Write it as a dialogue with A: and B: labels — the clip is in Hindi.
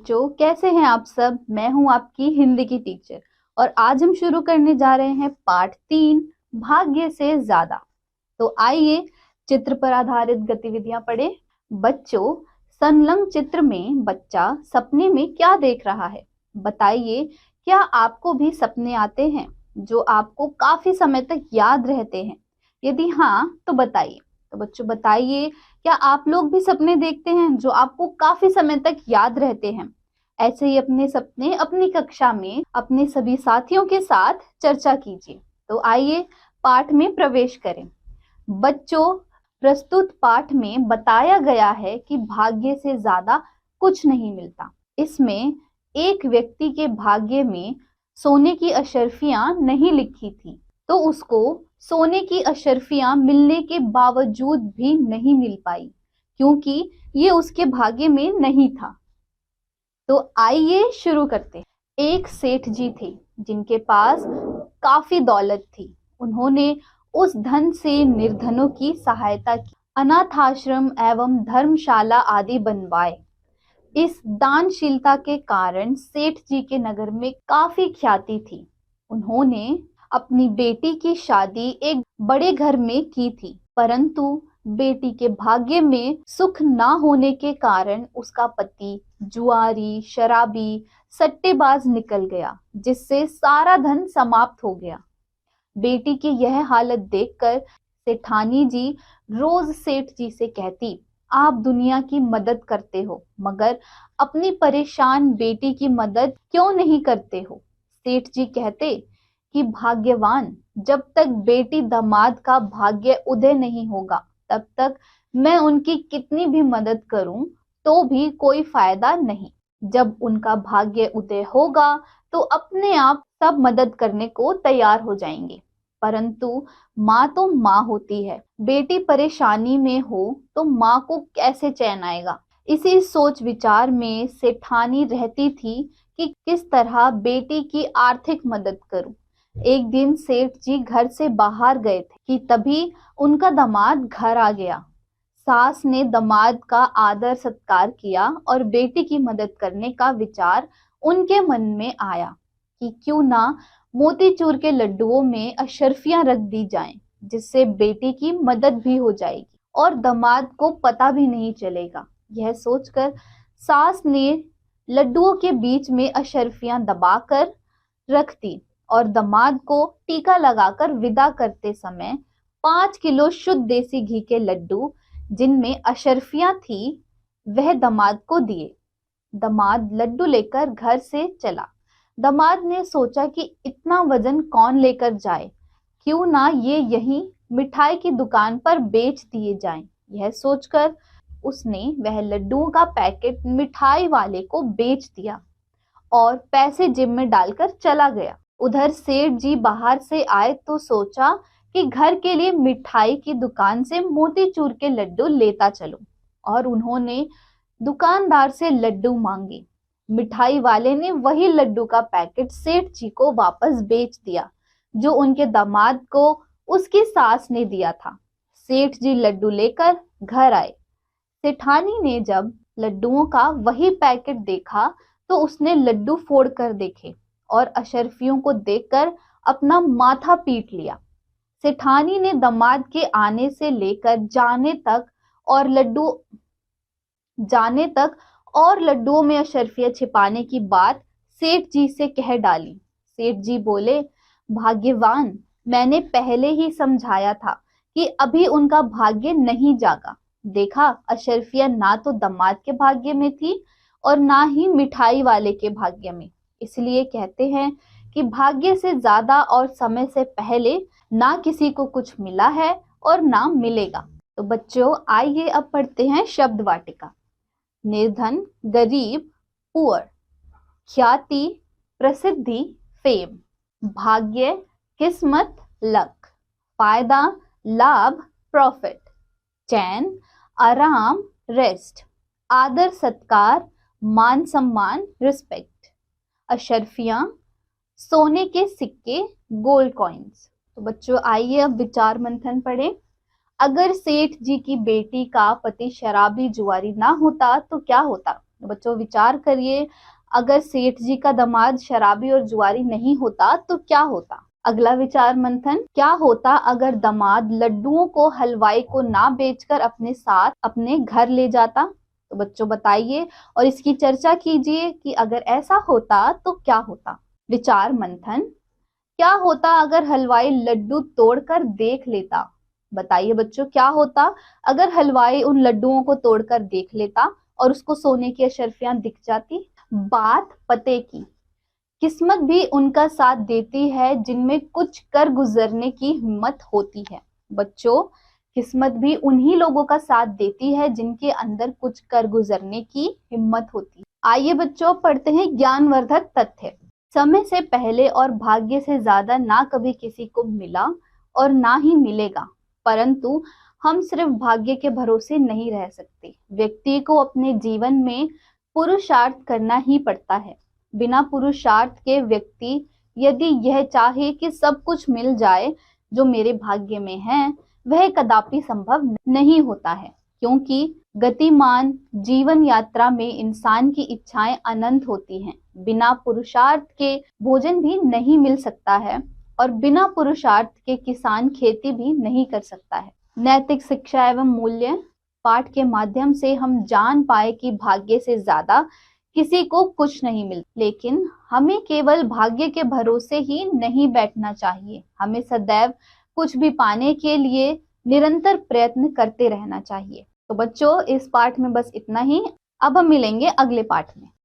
A: बच्चों, कैसे हैं आप सब। मैं हूं आपकी हिंदी की टीचर और आज हम शुरू करने जा रहे हैं पाठ 3, भाग्य से ज्यादा। तो आइए चित्र पर आधारित गतिविधियां पढ़ें। बच्चों, संलग्न चित्र में बच्चा सपने में क्या देख रहा है? बताइए, क्या आपको भी सपने आते हैं जो आपको काफी समय तक याद रहते हैं? यदि हाँ, तो बताइए। तो बच्चों बताइए, क्या आप लोग भी सपने देखते हैं जो आपको काफी समय तक याद रहते हैं? ऐसे ही अपने सपने अपनी कक्षा में अपने सभी साथियों के साथ चर्चा कीजिए। तो आइए पाठ में प्रवेश करें। बच्चों, प्रस्तुत पाठ में बताया गया है कि भाग्य से ज्यादा कुछ नहीं मिलता। इसमें एक व्यक्ति के भाग्य में सोने की अशर्फियां नहीं लिखी थी, तो उसको सोने की अशर्फियां मिलने के बावजूद भी नहीं मिल पाई क्योंकि ये उसके भाग्य में नहीं था। तो आइए शुरू करते हैं। एक सेठ जी थे जिनके पास काफी दौलत थी। उन्होंने उस धन से निर्धनों की सहायता की, अनाथ आश्रम एवं धर्मशाला आदि बनवाए। इस दानशीलता के कारण सेठ जी के नगर में काफी ख्याति थी। उन्होंने अपनी बेटी की शादी एक बड़े घर में की थी, परंतु बेटी के भाग्य में सुख ना होने के कारण उसका पति जुआरी, शराबी, सट्टेबाज निकल गया, जिससे सारा धन समाप्त हो गया। बेटी की यह हालत देखकर सेठानी जी रोज सेठ जी से कहती, आप दुनिया की मदद करते हो, मगर अपनी परेशान बेटी की मदद क्यों नहीं करते हो? सेठ जी कहते कि भाग्यवान, जब तक बेटी दामाद का भाग्य उदय नहीं होगा तब तक मैं उनकी कितनी भी मदद करूं तो भी कोई फायदा नहीं। जब उनका भाग्य उदय होगा तो अपने आप सब मदद करने को तैयार हो जाएंगे। परंतु माँ तो माँ होती है, बेटी परेशानी में हो तो माँ को कैसे चैन आएगा? इसी सोच विचार में सेठानी रहती थी कि किस तरह बेटी की आर्थिक मदद करूं। एक दिन सेठ जी घर से बाहर गए थे कि तभी उनका दामाद घर आ गया। सास ने दामाद का आदर सत्कार किया और बेटी की मदद करने का विचार उनके मन में आया कि क्यों ना मोतीचूर के लड्डुओं में अशर्फियां रख दी जाएं, जिससे बेटी की मदद भी हो जाएगी और दामाद को पता भी नहीं चलेगा। यह सोचकर सास ने लड्डुओं के बीच में अशर्फियां दबाकर रख दी और दामाद को टीका लगाकर विदा करते समय 5 किलो शुद्ध देसी घी के लड्डू जिनमें अशर्फियां थी वह दामाद को दिए। दामाद लड्डू लेकर घर से चला। दामाद ने सोचा कि इतना वजन कौन लेकर जाए, क्यों ना ये यहीं मिठाई की दुकान पर बेच दिए जाएं। यह सोचकर उसने वह लड्डुओं का पैकेट मिठाई वाले को बेच दिया और पैसे जेब में डालकर चला गया। उधर सेठ जी बाहर से आए तो सोचा कि घर के लिए मिठाई की दुकान से मोतीचूर के लड्डू लेता चलो, और उन्होंने दुकानदार से लड्डू मांगे। मिठाई वाले ने वही लड्डू का पैकेट सेठ जी को वापस बेच दिया जो उनके दामाद को उसकी सास ने दिया था। सेठ जी लड्डू लेकर घर आए। सेठानी ने जब लड्डुओं का वही पैकेट देखा तो उसने लड्डू फोड़ कर देखे और अशर्फियों को देखकर अपना माथा पीट लिया। सेठानी ने दामाद के आने से लेकर जाने तक और लड्डुओं में अशर्फियां छिपाने की बात सेठ जी से कह डाली। सेठ जी बोले, भाग्यवान, मैंने पहले ही समझाया था कि अभी उनका भाग्य नहीं जागा। देखा, अशर्फियां ना तो दामाद के भाग्य में थी और ना ही मिठाई वाले के भाग्य में। इसलिए कहते हैं कि भाग्य से ज्यादा और समय से पहले ना किसी को कुछ मिला है और ना मिलेगा। तो बच्चों, आइए अब पढ़ते हैं शब्द वाटिका। निर्धन, गरीब, पुअर, ख्याति, प्रसिद्धि, फेम, भाग्य, किस्मत, लक, फायदा, लाभ, प्रॉफिट, चैन, आराम, रेस्ट, आदर सत्कार, मान सम्मान, रिस्पेक्ट, अशर्फियां, सोने के सिक्के, गोल्ड कॉइन्स। तो बच्चों, आइए अब विचार मंथन पढ़ें। अगर सेठ जी की बेटी का पति शराबी जुआरी ना होता तो क्या होता? तो बच्चों विचार करिए, अगर सेठ जी का दामाद शराबी और जुआरी नहीं होता तो क्या होता। अगला विचार मंथन, क्या होता अगर दामाद लड्डुओं को हलवाई को ना बेचकर अपने साथ अपने घर ले जाता। तो बच्चों बताइए और इसकी चर्चा कीजिए कि अगर ऐसा होता तो क्या होता। विचार मंथन, क्या होता अगर हलवाई लड्डू तोड़कर देख लेता। बताइए बच्चों, क्या होता अगर हलवाई उन लड्डुओं को तोड़कर देख लेता और उसको सोने की अशर्फियां दिख जाती। बात पते की, किस्मत भी उनका साथ देती है जिनमें कुछ कर गुजरने की हिम्मत होती है। बच्चों, किस्मत भी उन्हीं लोगों का साथ देती है जिनके अंदर कुछ कर गुजरने की हिम्मत होती है। आइए बच्चों पढ़ते हैं ज्ञानवर्धक तथ्य। समय से पहले और भाग्य से ज्यादा ना कभी किसी को मिला और ना ही मिलेगा, परंतु हम सिर्फ भाग्य के भरोसे नहीं रह सकते। व्यक्ति को अपने जीवन में पुरुषार्थ करना ही पड़ता है। बिना पुरुषार्थ के व्यक्ति यदि यह चाहे कि सब कुछ मिल जाए जो मेरे भाग्य में है, वह कदापि संभव नहीं होता है, क्योंकि गतिमान जीवन यात्रा में इंसान की इच्छाएं अनंत होती हैं। बिना पुरुषार्थ के भोजन भी नहीं मिल सकता है और बिना पुरुषार्थ के किसान खेती भी नहीं कर सकता है। नैतिक शिक्षा एवं मूल्य पाठ के माध्यम से हम जान पाए कि भाग्य से ज्यादा किसी को कुछ नहीं मिलता, लेकिन हमें केवल भाग्य के भरोसे ही नहीं बैठना चाहिए। हमें सदैव कुछ भी पाने के लिए निरंतर प्रयत्न करते रहना चाहिए। तो बच्चों इस पाठ में बस इतना ही। अब हम मिलेंगे अगले पाठ में।